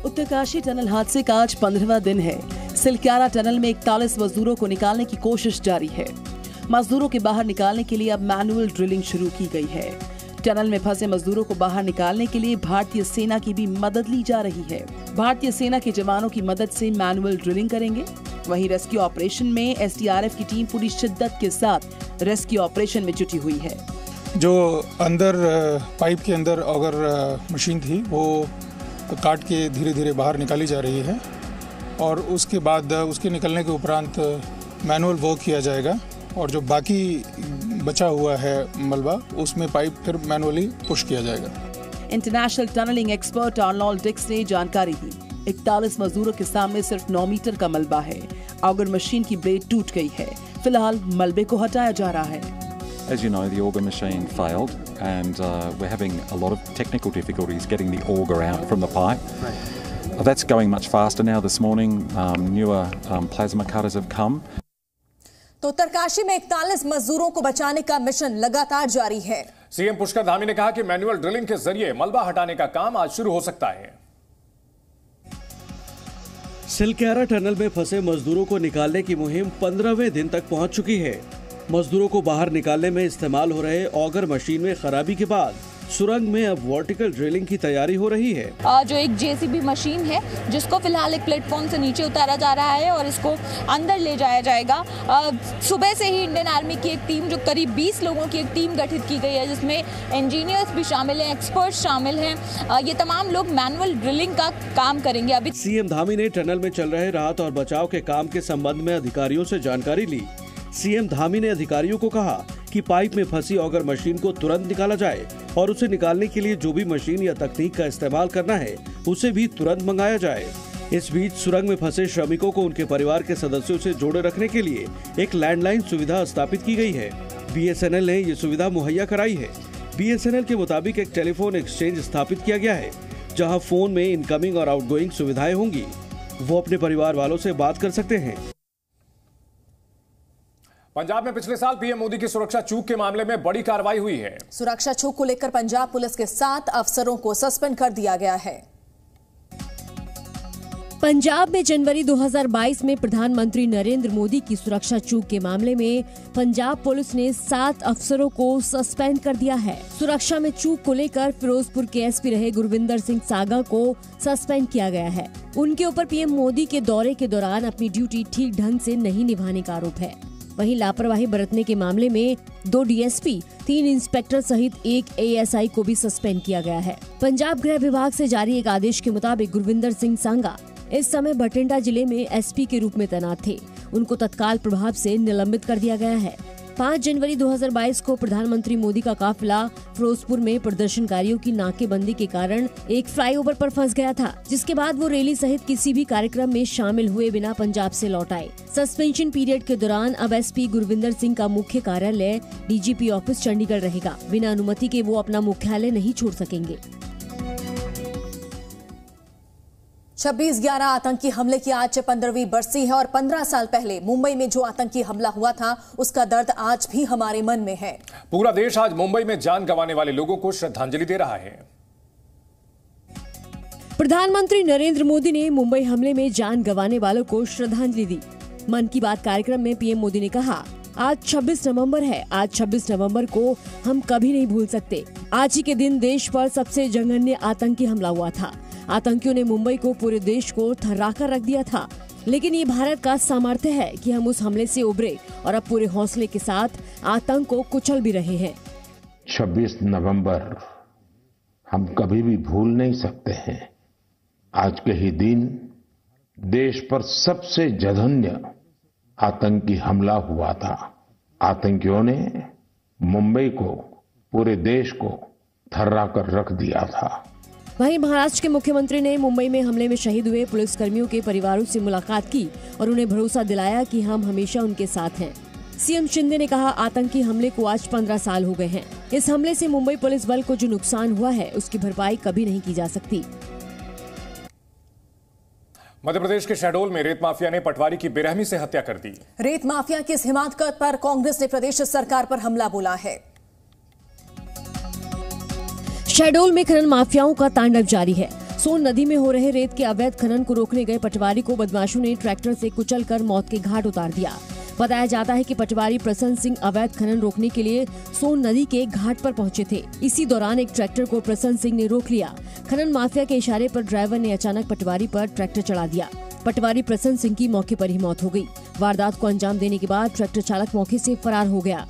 Uttarkashi tunnel हादसे का आज 15वां दिन है। सिलक्यारा टनल में 41 मजदूरों को निकालने की कोशिश जारी है। मजदूरों के बाहर निकालने के लिए अब मैनुअल ड्रिलिंग शुरू की गई है। टनल में फंसे मजदूरों को बाहर निकालने के लिए भारतीय सेना की भी मदद ली जा रही है। भारतीय सेना के जवानों की मदद से मैनुअल ड्रिलिंग करेंगे। वहीं रेस्क्यू ऑपरेशन में एसडीआरएफ की टीम पूरी शिद्दत के साथ रेस्क्यू ऑपरेशन में जुटी हुई है। जो अंदर पाइप के अंदर ऑगर मशीन थी वो काट के धीरे धीरे बाहर निकाली जा रही है और उसके बाद उसके निकलने के उपरांत मैनुअल वर्क किया जाएगा और जो बाकी बचा हुआ है मलबा उसमें पाइप फिर मैनुअली पुश किया जाएगा। International tunnelling expert Arnold Dix ने जानकारी दी। 41 मजदूरों के सामने सिर्फ 9 मीटर का मलबा है। ऑगर मशीन की ब्लेड टूट गई है। फिलहाल मलबे को हटाया जा रहा है। As you know, the auger machine failed and we're having a lot of technical difficulties getting the auger out from the pipe. That's going much faster now. This morning, newer plasma cutters have come. तो उत्तरकाशी में 41 मजदूरों को बचाने का mission लगातार जारी है। CM Pushkar Dhami ने कहा कि मैनुअल ड्रिलिंग के जरिए मलबा हटाने का काम आज शुरू हो सकता है। सिलक्यारा टनल में फंसे मजदूरों को निकालने की मुहिम 15वें दिन तक पहुंच चुकी है। मजदूरों को बाहर निकालने में इस्तेमाल हो रहे ऑगर मशीन में खराबी के बाद सुरंग में अब वर्टिकल ड्रिलिंग की तैयारी हो रही है। जो एक जेसीबी मशीन है जिसको फिलहाल एक प्लेटफॉर्म से नीचे उतारा जा रहा है और इसको अंदर ले जाया जाएगा। सुबह से ही इंडियन आर्मी की एक टीम जो करीब 20 लोगों की एक टीम गठित की गई है जिसमें इंजीनियर्स भी शामिल हैं, एक्सपर्ट्स शामिल हैं। ये तमाम लोग मैनुअल ड्रिलिंग का काम करेंगे। अभी सीएम धामी ने टनल में चल रहे राहत और बचाव के काम के संबंध में अधिकारियों से जानकारी ली। सीएम धामी ने अधिकारियों को कहा कि पाइप में फंसी ऑगर मशीन को तुरंत निकाला जाए और उसे निकालने के लिए जो भी मशीन या तकनीक का इस्तेमाल करना है उसे भी तुरंत मंगाया जाए। इस बीच सुरंग में फंसे श्रमिकों को उनके परिवार के सदस्यों से जोड़े रखने के लिए एक लैंडलाइन सुविधा स्थापित की गई है। बीएसएनएल ने ये सुविधा मुहैया कराई है। बीएसएनएल के मुताबिक एक टेलीफोन एक्सचेंज स्थापित किया गया है जहाँ फोन में इनकमिंग और आउटगोइंग सुविधाएं होंगी। वो अपने परिवार वालों से बात कर सकते हैं। पंजाब में पिछले साल पीएम मोदी की सुरक्षा चूक के मामले में बड़ी कार्रवाई हुई है। सुरक्षा चूक को लेकर पंजाब पुलिस के 7 अफसरों को सस्पेंड कर दिया गया है। पंजाब में जनवरी 2022 में प्रधानमंत्री नरेंद्र मोदी की सुरक्षा चूक के मामले में पंजाब पुलिस ने 7 अफसरों को सस्पेंड कर दिया है। सुरक्षा में चूक को लेकर फिरोजपुर के एसपी रहे गुरविंदर सिंह सागा को सस्पेंड किया गया है। उनके ऊपर पीएम मोदी के दौरे के दौरान अपनी ड्यूटी ठीक ढंग से नहीं निभाने का आरोप है। वहीं लापरवाही बरतने के मामले में 2 डीएसपी, 3 इंस्पेक्टर सहित 1 एएसआई को भी सस्पेंड किया गया है। पंजाब गृह विभाग से जारी एक आदेश के मुताबिक गुरविंदर सिंह सांगा इस समय बठिंडा जिले में एसपी के रूप में तैनात थे। उनको तत्काल प्रभाव से निलंबित कर दिया गया है। 5 जनवरी 2022 को प्रधानमंत्री मोदी का काफिला फिरोजपुर में प्रदर्शनकारियों की नाकेबंदी के कारण एक फ्लाईओवर पर फंस गया था, जिसके बाद वो रैली सहित किसी भी कार्यक्रम में शामिल हुए बिना पंजाब से लौट आए। सस्पेंशन पीरियड के दौरान अब एसपी गुरविंदर सिंह का मुख्य कार्यालय डीजीपी ऑफिस चंडीगढ़ रहेगा। बिना अनुमति के वो अपना मुख्यालय नहीं छोड़ सकेंगे। 26/11 आतंकी हमले की आज 15वीं बरसी है और 15 साल पहले मुंबई में जो आतंकी हमला हुआ था उसका दर्द आज भी हमारे मन में है। पूरा देश आज मुंबई में जान गंवाने वाले लोगों को श्रद्धांजलि दे रहा है। प्रधानमंत्री नरेंद्र मोदी ने मुंबई हमले में जान गंवाने वालों को श्रद्धांजलि दी। मन की बात कार्यक्रम में पीएम मोदी ने कहा, आज 26 नवंबर है। आज 26 नवंबर को हम कभी नहीं भूल सकते। आज ही के दिन देश पर सबसे जघन्य आतंकी हमला हुआ था। आतंकियों ने मुंबई को, पूरे देश को थर्राकर रख दिया था। लेकिन ये भारत का सामर्थ्य है कि हम उस हमले से उबरे और अब पूरे हौसले के साथ आतंक को कुचल भी रहे हैं। 26 नवंबर हम कभी भी भूल नहीं सकते हैं। आज के ही दिन देश पर सबसे जघन्य आतंकी हमला हुआ था। आतंकियों ने मुंबई को, पूरे देश को थर्रा कर रख दिया था। वहीं महाराष्ट्र के मुख्यमंत्री ने मुंबई में हमले में शहीद हुए पुलिसकर्मियों के परिवारों से मुलाकात की और उन्हें भरोसा दिलाया कि हम हमेशा उनके साथ हैं। सीएम शिंदे ने कहा, आतंकी हमले को आज 15 साल हो गए हैं। इस हमले से मुंबई पुलिस बल को जो नुकसान हुआ है उसकी भरपाई कभी नहीं की जा सकती। मध्य प्रदेश के शहडोल में रेत माफिया ने पटवारी की बेरहमी से हत्या कर दी। रेत माफिया की इस हिमाकत पर कांग्रेस ने प्रदेश सरकार पर हमला बोला है। शहडोल में खनन माफियाओं का तांडव जारी है। सोन नदी में हो रहे रेत के अवैध खनन को रोकने गए पटवारी को बदमाशों ने ट्रैक्टर से कुचलकर मौत के घाट उतार दिया। बताया जाता है कि पटवारी प्रसन्न सिंह अवैध खनन रोकने के लिए सोन नदी के घाट पर पहुंचे थे। इसी दौरान एक ट्रैक्टर को प्रसन्न सिंह ने रोक लिया। खनन माफिया के इशारे पर ड्राइवर ने अचानक पटवारी पर ट्रैक्टर चढ़ा दिया। पटवारी प्रसन्न सिंह की मौके पर ही मौत हो गई। वारदात को अंजाम देने के बाद ट्रैक्टर चालक मौके से फरार हो गया।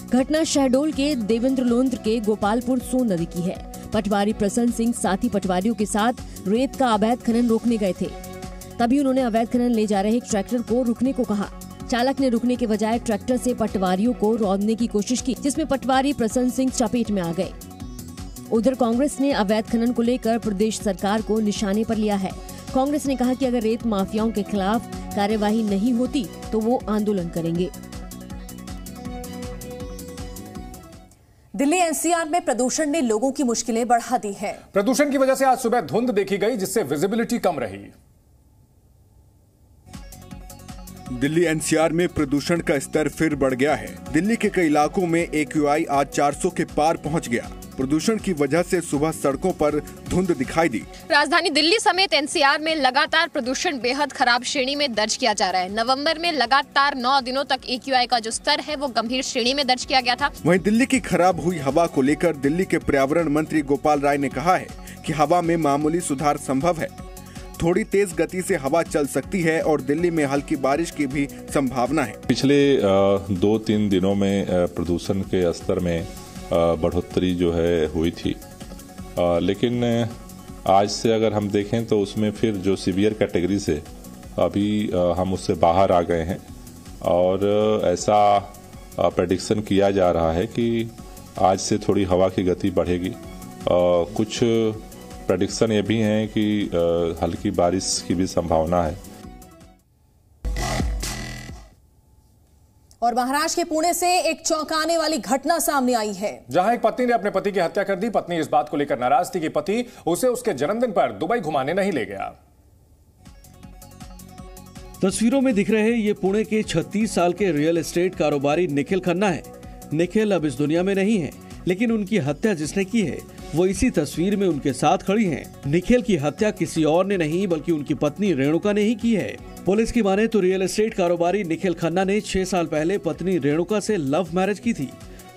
घटना शहडोल के देवेंद्र लोंद्र के गोपालपुर सोन नदी की है। पटवारी प्रसन्न सिंह साथी पटवारियों के साथ रेत का अवैध खनन रोकने गए थे। तभी उन्होंने अवैध खनन ले जा रहे एक ट्रैक्टर को रुकने को कहा। चालक ने रुकने के बजाय ट्रैक्टर से पटवारियों को रौंदने की कोशिश की, जिसमें पटवारी प्रसन्न सिंह चपेट में आ गए। उधर कांग्रेस ने अवैध खनन को लेकर प्रदेश सरकार को निशाने पर लिया है। कांग्रेस ने कहा कि अगर रेत माफियाओं के खिलाफ कार्यवाही नहीं होती तो वो आंदोलन करेंगे। दिल्ली एनसीआर में प्रदूषण ने लोगों की मुश्किलें बढ़ा दी है। प्रदूषण की वजह से आज सुबह धुंध देखी गई, जिससे विजिबिलिटी कम रही। दिल्ली एनसीआर में प्रदूषण का स्तर फिर बढ़ गया है। दिल्ली के कई इलाकों में AQI आज 400 के पार पहुंच गया। प्रदूषण की वजह से सुबह सड़कों पर धुंध दिखाई दी। राजधानी दिल्ली समेत एनसीआर में लगातार प्रदूषण बेहद खराब श्रेणी में दर्ज किया जा रहा है। नवंबर में लगातार 9 दिनों तक AQI का जो स्तर है वो गंभीर श्रेणी में दर्ज किया गया था। वहीं दिल्ली की खराब हुई हवा को लेकर दिल्ली के पर्यावरण मंत्री गोपाल राय ने कहा है कि हवा में मामूली सुधार संभव है। थोड़ी तेज गति से हवा चल सकती है और दिल्ली में हल्की बारिश की भी संभावना है। पिछले 2-3 दिनों में प्रदूषण के स्तर में बढ़ोतरी जो है हुई थी, लेकिन आज से अगर हम देखें तो उसमें फिर जो सीवियर कैटेगरी से अभी हम उससे बाहर आ गए हैं और ऐसा प्रेडिक्शन किया जा रहा है कि आज से थोड़ी हवा की गति बढ़ेगी। कुछ प्रेडिक्शन ये भी हैं कि हल्की बारिश की भी संभावना है। और महाराष्ट्र के पुणे से एक चौंकाने वाली घटना सामने आई है, जहां एक पत्नी ने अपने पति की हत्या कर दी। पत्नी इस बात को लेकर नाराज थी कि पति उसे उसके जन्मदिन पर दुबई घुमाने नहीं ले गया। तस्वीरों में दिख रहे ये पुणे के 36 साल के रियल एस्टेट कारोबारी निखिल खन्ना है। निखिल अब इस दुनिया में नहीं है, लेकिन उनकी हत्या जिसने की है वो इसी तस्वीर में उनके साथ खड़ी हैं। निखिल की हत्या किसी और ने नहीं बल्कि उनकी पत्नी रेणुका ने ही की है। पुलिस की माने तो रियल एस्टेट कारोबारी निखिल खन्ना ने 6 साल पहले पत्नी रेणुका से लव मैरिज की थी।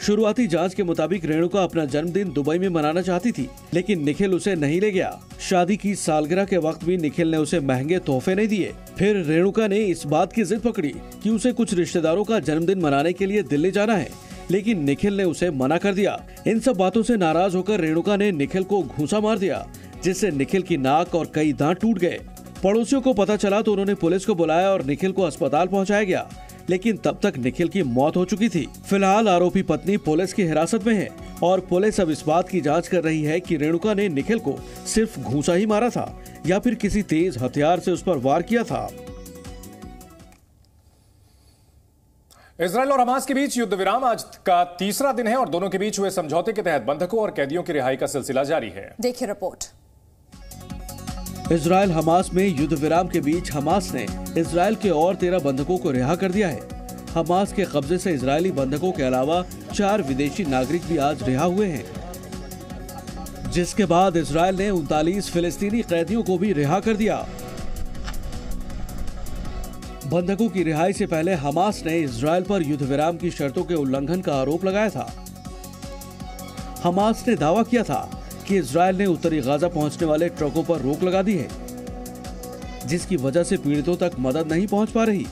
शुरुआती जांच के मुताबिक रेणुका अपना जन्मदिन दुबई में मनाना चाहती थी, लेकिन निखिल उसे नहीं ले गया। शादी की सालगिरह के वक्त भी निखिल ने उसे महंगे तोहफे नहीं दिए। फिर रेणुका ने इस बात की जिद पकड़ी कि उसे कुछ रिश्तेदारों का जन्मदिन मनाने के लिए दिल्ली जाना है, लेकिन निखिल ने उसे मना कर दिया। इन सब बातों से नाराज होकर रेणुका ने निखिल को घूंसा मार दिया, जिससे निखिल की नाक और कई दांत टूट गए। पड़ोसियों को पता चला तो उन्होंने पुलिस को बुलाया और निखिल को अस्पताल पहुंचाया गया, लेकिन तब तक निखिल की मौत हो चुकी थी। फिलहाल आरोपी पत्नी पुलिस की हिरासत में है और पुलिस अब इस बात की जांच कर रही है कि रेणुका ने निखिल को सिर्फ घूंसा ही मारा था या फिर किसी तेज हथियार से उस पर वार किया था। इजरायल और हमास के बीच युद्ध विराम आज का तीसरा दिन है और दोनों के बीच हुए समझौते के तहत बंधकों और कैदियों की रिहाई का सिलसिला जारी है। देखिए रिपोर्ट। इजरायल हमास में युद्ध विराम के बीच हमास ने इजरायल के और 13 बंधकों को रिहा कर दिया है। हमास के कब्जे से इजरायली बंधकों के अलावा 4 विदेशी नागरिक भी आज रिहा हुए हैं, जिसके बाद इजरायल ने 39 फिलिस्तीनी कैदियों को भी रिहा कर दिया। बंधकों की रिहाई से पहले हमास ने इजरायल पर युद्ध विराम की शर्तों के उल्लंघन का आरोप लगाया था। हमास ने दावा किया था कि इजरायल ने उत्तरी गाजा पहुंचने वाले ट्रकों पर रोक लगा दी है, जिसकी वजह से पीड़ितों तक मदद नहीं पहुंच पा रही।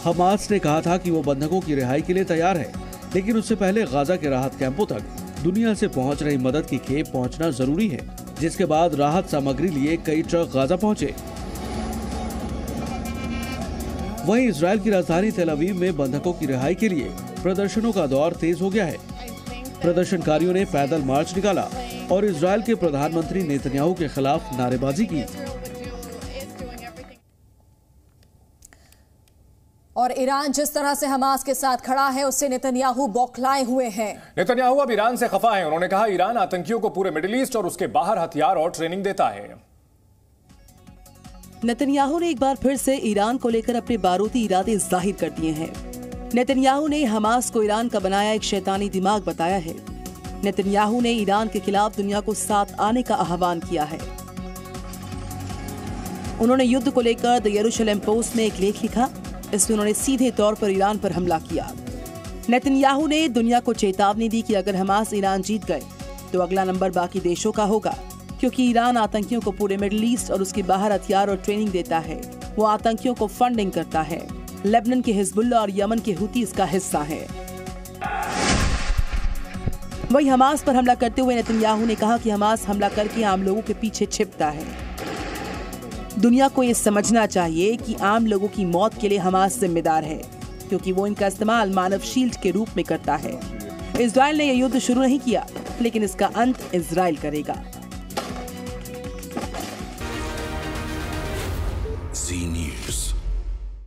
हमास ने कहा था कि वो बंधकों की रिहाई के लिए तैयार है, लेकिन उससे पहले गाजा के राहत कैंपों तक दुनिया से पहुंच रही मदद की खेप पहुंचना जरूरी है, जिसके बाद राहत सामग्री लिए कई ट्रक गाजा पहुंचे। वहीं इजरायल की राजधानी तेल अवीव में बंधकों की रिहाई के लिए प्रदर्शनों का दौर तेज हो गया है। प्रदर्शनकारियों ने पैदल मार्च निकाला और इजरायल के प्रधानमंत्री नेतन्याहू के खिलाफ नारेबाजी की। और ईरान जिस तरह से हमास के साथ खड़ा है, उससे नेतन्याहू बौखलाए हुए हैं। नेतन्याहू अब ईरान से खफा है। उन्होंने कहा ईरान आतंकियों को पूरे मिडिल ईस्ट और उसके बाहर हथियार और ट्रेनिंग देता है। नेतन्याहू ने एक बार फिर से ईरान को लेकर अपने बारूदी इरादे जाहिर कर दिए हैं। नेतन्याहू ने हमास को ईरान का बनाया एक शैतानी दिमाग बताया है। नेतन्याहू ने ईरान के खिलाफ दुनिया को साथ आने का आह्वान किया है। उन्होंने युद्ध को लेकर द यरूशलेम पोस्ट में एक लेख लिखा। इसमें उन्होंने सीधे तौर पर ईरान पर हमला किया। नेतन्याहू ने दुनिया को चेतावनी दी कि अगर हमास ईरान जीत गए तो अगला नंबर बाकी देशों का होगा, क्योंकि ईरान आतंकियों को पूरे मिडिल ईस्ट और उसके बाहर हथियार और ट्रेनिंग देता है। वो आतंकियों को फंडिंग करता है। लेबनान के हिजबुल्लाह और यमन के हुती इसका हिस्सा है। वही हमास पर हमला करते हुए नेतन्याहू ने कहा कि हमास हमला करके आम लोगों के पीछे छिपता है। दुनिया को ये समझना चाहिए कि आम लोगों की मौत के लिए हमास जिम्मेदार है, क्योंकि वो इनका इस्तेमाल मानव शील्ड के रूप में करता है। इजराइल ने यह युद्ध शुरू नहीं किया, लेकिन इसका अंत इजराइल करेगा।